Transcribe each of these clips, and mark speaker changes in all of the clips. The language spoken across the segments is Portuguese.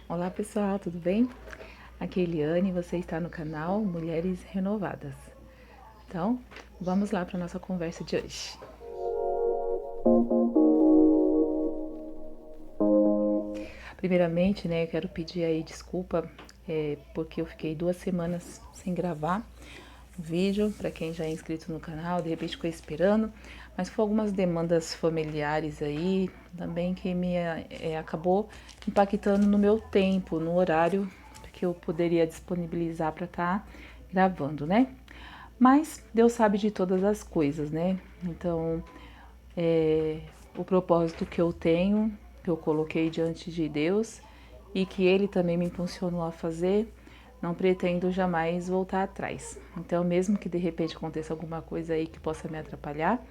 Speaker 1: Olá pessoal, tudo bem? Aqui é Eliane, você está no canal Mulheres Renovadas. Então, vamos lá para a nossa conversa de hoje. Primeiramente, eu quero pedir aí desculpa, porque eu fiquei 2 semanas sem gravar o vídeo, para quem já é inscrito no canal, de repente ficou esperando, mas foi algumas demandas familiares aí, também que acabou impactando no meu tempo, no horário que eu poderia disponibilizar para estar gravando, né? Mas Deus sabe de todas as coisas, né? Então, o propósito que eu tenho, que eu coloquei diante de Deus e que Ele também me impulsionou a fazer, não pretendo jamais voltar atrás. Então, mesmo que de repente aconteça alguma coisa aí que possa me atrapalhar,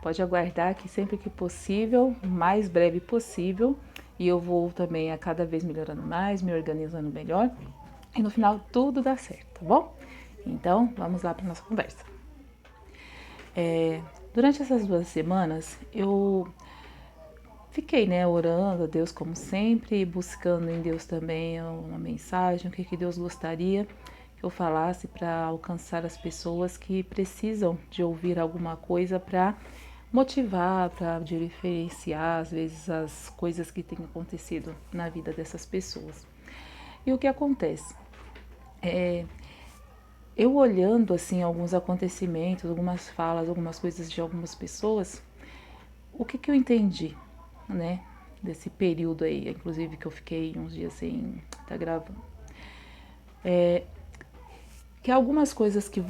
Speaker 1: pode aguardar que sempre que possível, o mais breve possível, e eu vou também a cada vez melhorando mais, me organizando melhor, e no final tudo dá certo, tá bom? Então, vamos lá para nossa conversa. Durante essas 2 semanas, eu fiquei, orando a Deus como sempre, buscando em Deus também uma mensagem, o que Deus gostaria que eu falasse para alcançar as pessoas que precisam de ouvir alguma coisa para motivar, para diferenciar, às vezes, as coisas que têm acontecido na vida dessas pessoas. E o que acontece? Eu olhando, assim, alguns acontecimentos, algumas falas, algumas coisas de algumas pessoas, o que eu entendi, né, desse período aí, inclusive que eu fiquei uns dias sem estar gravando, que algumas coisas que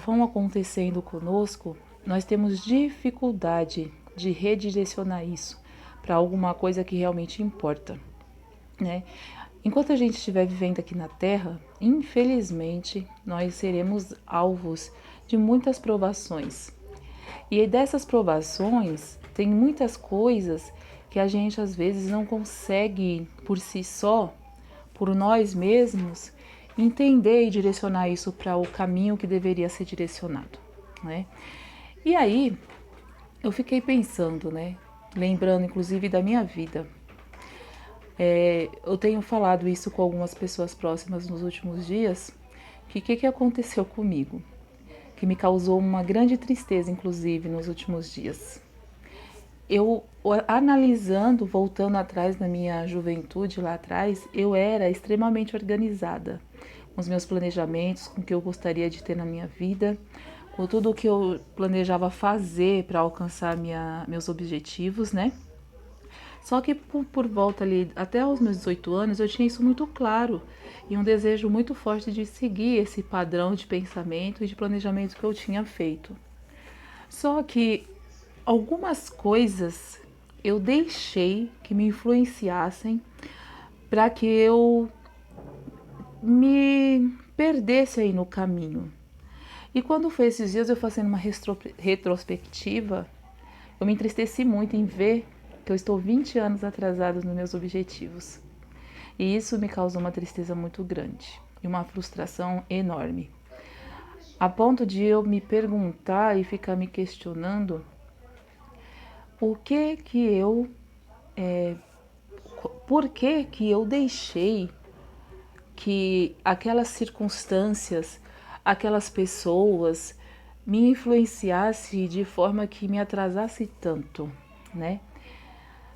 Speaker 1: vão acontecendo conosco, nós temos dificuldade de redirecionar isso para alguma coisa que realmente importa, né? Enquanto a gente estiver vivendo aqui na Terra, infelizmente, nós seremos alvos de muitas provações. E dessas provações, tem muitas coisas que a gente às vezes não consegue por si só, por nós mesmos, entender e direcionar isso para o caminho que deveria ser direcionado, né? E aí, eu fiquei pensando, né? Lembrando inclusive da minha vida. Eu tenho falado isso com algumas pessoas próximas nos últimos dias, que o que aconteceu comigo? Que me causou uma grande tristeza, inclusive, nos últimos dias. Eu, analisando, voltando atrás na minha juventude lá atrás, eu era extremamente organizada com os meus planejamentos, com o que eu gostaria de ter na minha vida, com tudo o que eu planejava fazer para alcançar meus objetivos, né? Só que por volta ali, até os meus 18 anos, eu tinha isso muito claro e um desejo muito forte de seguir esse padrão de pensamento e de planejamento que eu tinha feito. Só que algumas coisas eu deixei que me influenciassem para que eu me perdesse aí no caminho. E quando foi esses dias eu fazendo uma retrospectiva, eu me entristeci muito em ver que eu estou 20 anos atrasada nos meus objetivos. E isso me causou uma tristeza muito grande e uma frustração enorme. A ponto de eu me perguntar e ficar me questionando o que que eu, por que eu deixei que aquelas circunstâncias, aquelas pessoas me influenciasse de forma que me atrasasse tanto, né?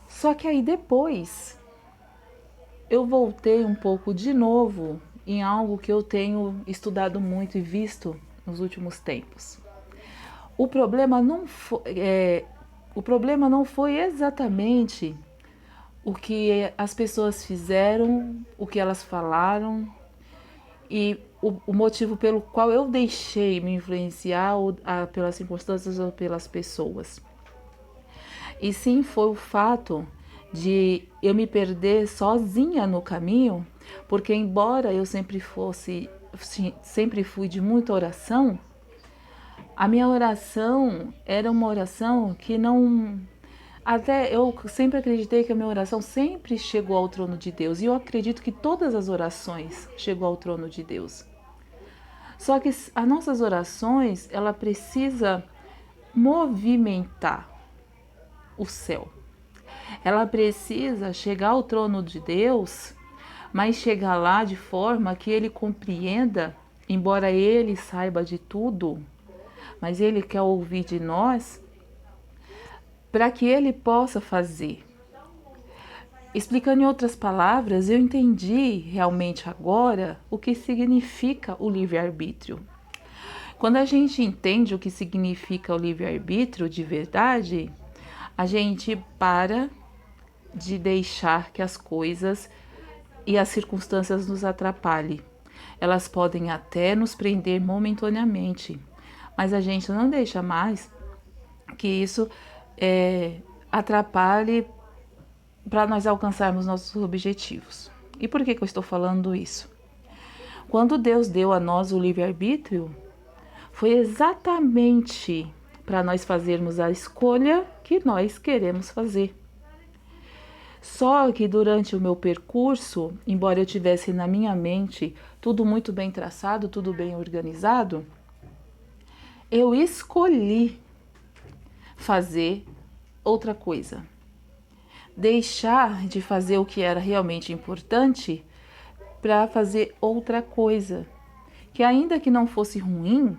Speaker 1: Só que aí depois eu voltei um pouco de novo em algo que eu tenho estudado muito e visto nos últimos tempos. O problema não foi, o problema não foi exatamente o que as pessoas fizeram, o que elas falaram e o motivo pelo qual eu deixei me influenciar pelas circunstâncias ou pelas pessoas. E sim foi o fato de eu me perder sozinha no caminho, porque embora eu sempre fui de muita oração, a minha oração era uma oração que não. Até eu sempre acreditei que a minha oração sempre chegou ao trono de Deus. E eu acredito que todas as orações chegam ao trono de Deus. Só que as nossas orações, ela precisa movimentar o céu. Ela precisa chegar ao trono de Deus mas chegar lá de forma que ele compreenda, embora ele saiba de tudo, mas ele quer ouvir de nós para que ele possa fazer. Explicando em outras palavras, eu entendi realmente agora o que significa o livre-arbítrio. Quando a gente entende o que significa o livre-arbítrio de verdade, a gente para de deixar que as coisas e as circunstâncias nos atrapalhem. Elas podem até nos prender momentaneamente, mas a gente não deixa mais que isso atrapalhe para nós alcançarmos nossos objetivos. E por que eu estou falando isso? Quando Deus deu a nós o livre-arbítrio, foi exatamente para nós fazermos a escolha que nós queremos fazer. Só que durante o meu percurso, embora eu tivesse na minha mente tudo muito bem traçado, tudo bem organizado, eu escolhi fazer outra coisa. Deixar de fazer o que era realmente importante para fazer outra coisa, que ainda que não fosse ruim,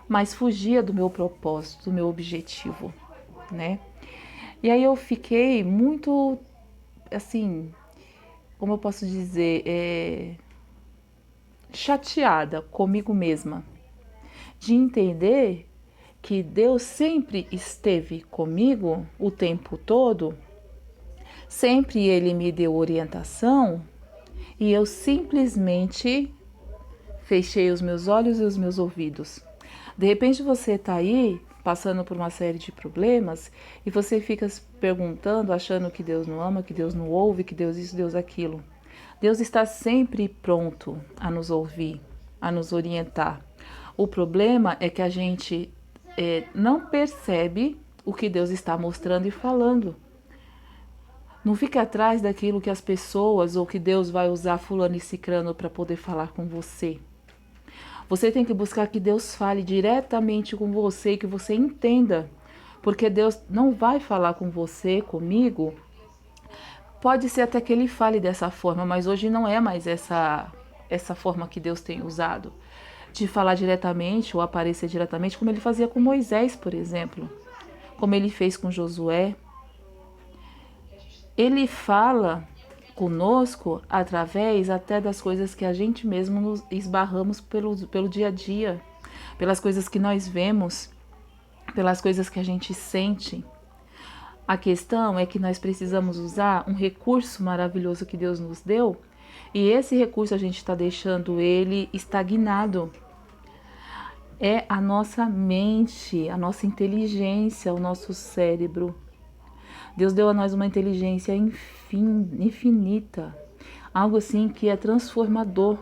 Speaker 1: mas fugia do meu propósito, do meu objetivo, né? E aí eu fiquei muito, assim, como eu posso dizer, chateada comigo mesma, de entender que Deus sempre esteve comigo o tempo todo, sempre Ele me deu orientação e eu simplesmente fechei os meus olhos e os meus ouvidos. De repente você está aí passando por uma série de problemas e você fica se perguntando, achando que Deus não ama, que Deus não ouve, que Deus isso, Deus aquilo. Deus está sempre pronto a nos ouvir, a nos orientar. O problema é que a gente não percebe o que Deus está mostrando e falando. Não fique atrás daquilo que as pessoas ou que Deus vai usar fulano e cicrano para poder falar com você. Você tem que buscar que Deus fale diretamente com você e que você entenda. Porque Deus não vai falar com você, comigo. Pode ser até que Ele fale dessa forma, mas hoje não é mais essa forma que Deus tem usado. De falar diretamente ou aparecer diretamente, como Ele fazia com Moisés, por exemplo. Como Ele fez com Josué. Ele fala conosco através até das coisas que a gente mesmo nos esbarramos pelo dia a dia, pelas coisas que nós vemos, pelas coisas que a gente sente. A questão é que nós precisamos usar um recurso maravilhoso que Deus nos deu e esse recurso a gente está deixando ele estagnado. É a nossa mente, a nossa inteligência, o nosso cérebro. Deus deu a nós uma inteligência infinita, algo assim que é transformador.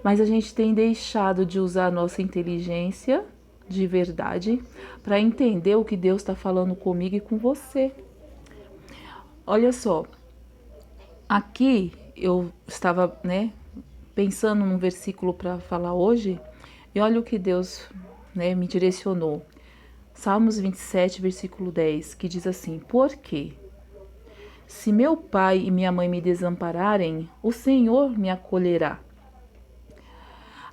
Speaker 1: Mas a gente tem deixado de usar a nossa inteligência de verdade para entender o que Deus está falando comigo e com você. Olha só, aqui eu estava, pensando num versículo para falar hoje e olha o que Deus, me direcionou. Salmos 27, versículo 10, que diz assim: Porque se meu pai e minha mãe me desampararem, o Senhor me acolherá.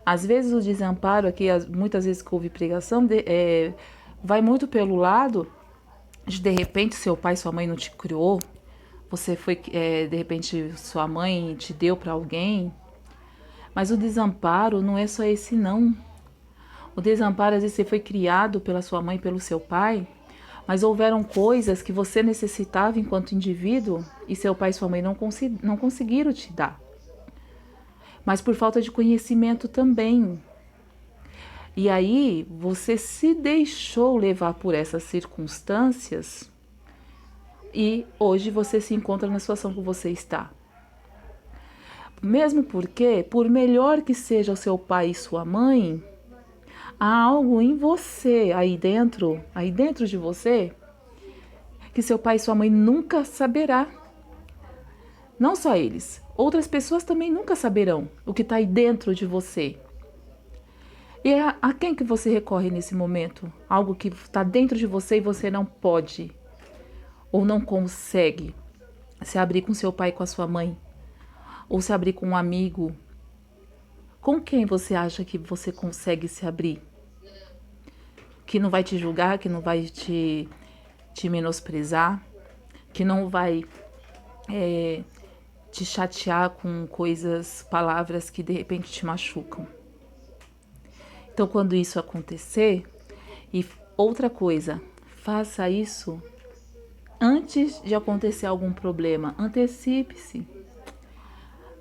Speaker 1: Às vezes o desamparo aqui, muitas vezes que houve pregação, vai muito pelo lado de repente seu pai e sua mãe não te criou, você foi, de repente sua mãe te deu para alguém, mas o desamparo não é só esse não. O desamparo, às vezes você foi criado pela sua mãe, pelo seu pai, mas houveram coisas que você necessitava enquanto indivíduo e seu pai e sua mãe não conseguiram te dar. Mas por falta de conhecimento também. E aí você se deixou levar por essas circunstâncias e hoje você se encontra na situação que você está. Mesmo porque, por melhor que seja o seu pai e sua mãe, há algo em você, aí dentro de você, que seu pai e sua mãe nunca saberá. Não só eles, outras pessoas também nunca saberão o que está aí dentro de você. E a quem que você recorre nesse momento? Algo que está dentro de você e você não pode ou não consegue se abrir com seu pai e com a sua mãe. ou se abrir com um amigo, com quem você acha que você consegue se abrir? Que não vai te julgar, que não vai te menosprezar, que não vai te chatear com coisas, palavras que de repente te machucam. Então, quando isso acontecer, e outra coisa, faça isso antes de acontecer algum problema. Antecipe-se.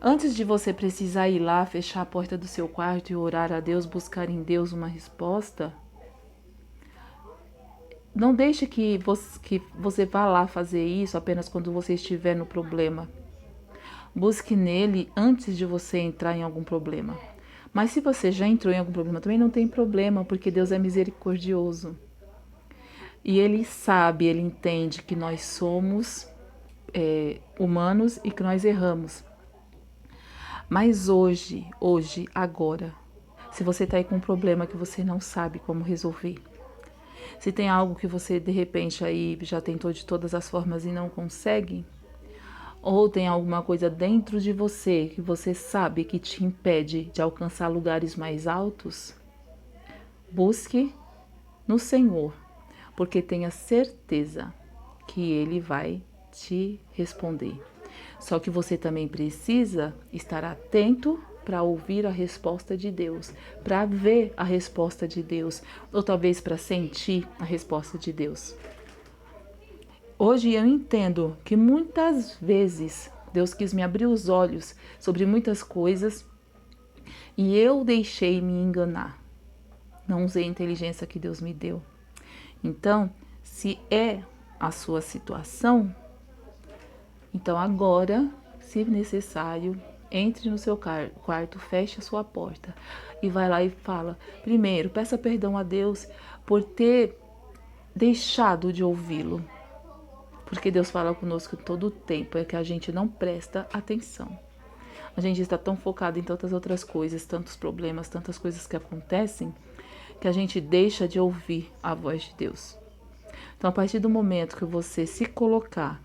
Speaker 1: Antes de você precisar ir lá, fechar a porta do seu quarto e orar a Deus, buscar em Deus uma resposta, não deixe que você vá lá fazer isso apenas quando você estiver no problema. Busque nele antes de você entrar em algum problema. Mas se você já entrou em algum problema, também não tem problema, porque Deus é misericordioso. E Ele sabe, Ele entende que nós somos humanos e que nós erramos. Mas hoje, agora, se você está aí com um problema que você não sabe como resolver, se tem algo que você de repente aí já tentou de todas as formas e não consegue, ou tem alguma coisa dentro de você que você sabe que te impede de alcançar lugares mais altos, busque no Senhor, porque tenha certeza que Ele vai te responder. Só que você também precisa estar atento para ouvir a resposta de Deus, para ver a resposta de Deus, ou talvez para sentir a resposta de Deus. Hoje eu entendo que muitas vezes Deus quis me abrir os olhos sobre muitas coisas e eu deixei me enganar. Não usei a inteligência que Deus me deu. Então, se é a sua situação, então agora, se necessário, entre no seu quarto, feche a sua porta e vai lá e fala. Primeiro, peça perdão a Deus por ter deixado de ouvi-lo. Porque Deus fala conosco todo o tempo, é que a gente não presta atenção. A gente está tão focado em tantas outras coisas, tantos problemas, tantas coisas que acontecem, que a gente deixa de ouvir a voz de Deus. Então, a partir do momento que você se colocar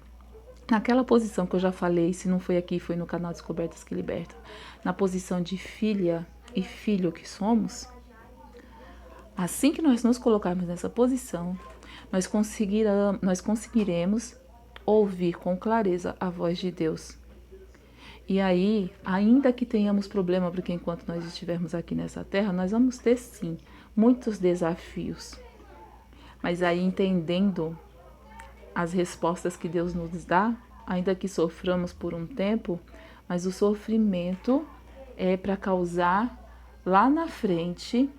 Speaker 1: naquela posição que eu já falei, se não foi aqui, foi no canal Descobertas que Libertam, na posição de filha e filho que somos, assim que nós nos colocarmos nessa posição, nós conseguiremos ouvir com clareza a voz de Deus. E aí, ainda que tenhamos problema, porque enquanto nós estivermos aqui nessa terra, nós vamos ter sim muitos desafios. Mas aí, entendendo as respostas que Deus nos dá, ainda que soframos por um tempo, mas o sofrimento é para causar lá na frente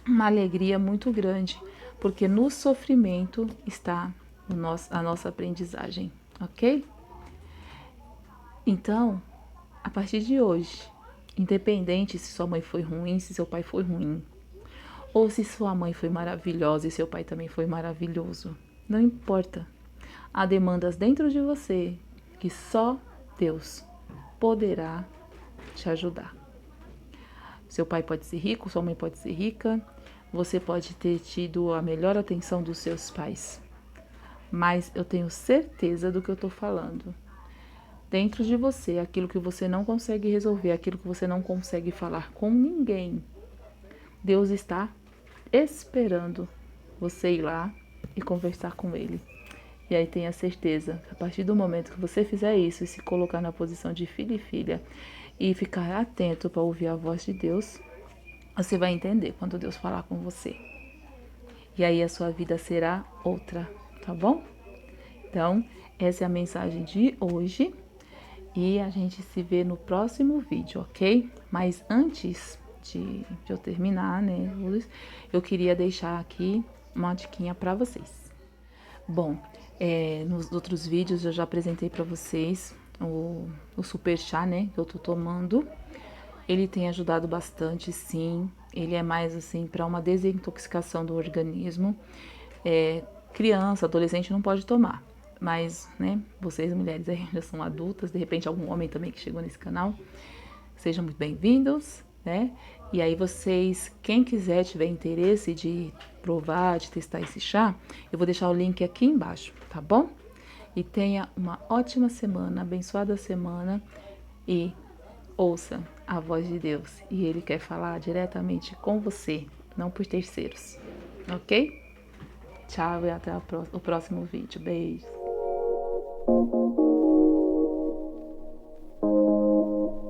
Speaker 1: uma alegria muito grande, porque no sofrimento está a nossa aprendizagem, ok? Então, a partir de hoje, independente se sua mãe foi ruim, se seu pai foi ruim, ou se sua mãe foi maravilhosa e seu pai também foi maravilhoso, não importa. Há demandas dentro de você que só Deus poderá te ajudar. Seu pai pode ser rico, sua mãe pode ser rica, você pode ter tido a melhor atenção dos seus pais. Mas eu tenho certeza do que eu estou falando. Dentro de você, aquilo que você não consegue resolver, aquilo que você não consegue falar com ninguém, Deus está esperando você ir lá e conversar com Ele. E aí tenha certeza, a partir do momento que você fizer isso e se colocar na posição de filho e filha e ficar atento para ouvir a voz de Deus, você vai entender quando Deus falar com você. E aí a sua vida será outra, tá bom? Então, essa é a mensagem de hoje e a gente se vê no próximo vídeo, ok? Mas antes de eu terminar, né, eu queria deixar aqui uma diquinha para vocês. Bom, nos outros vídeos eu já apresentei para vocês o super chá, né, que eu tô tomando. Ele tem ajudado bastante, sim. Ele é mais assim para uma desintoxicação do organismo. Criança, adolescente não pode tomar. Mas, né, vocês mulheres aí já são adultas, de repente algum homem também que chegou nesse canal, sejam muito bem-vindos, né? E aí vocês, quem quiser, tiver interesse de provar, de testar esse chá, eu vou deixar o link aqui embaixo, tá bom? E tenha uma ótima semana, abençoada semana e ouça a voz de Deus e Ele quer falar diretamente com você, não por terceiros, ok? Tchau e até o próximo vídeo. Beijo!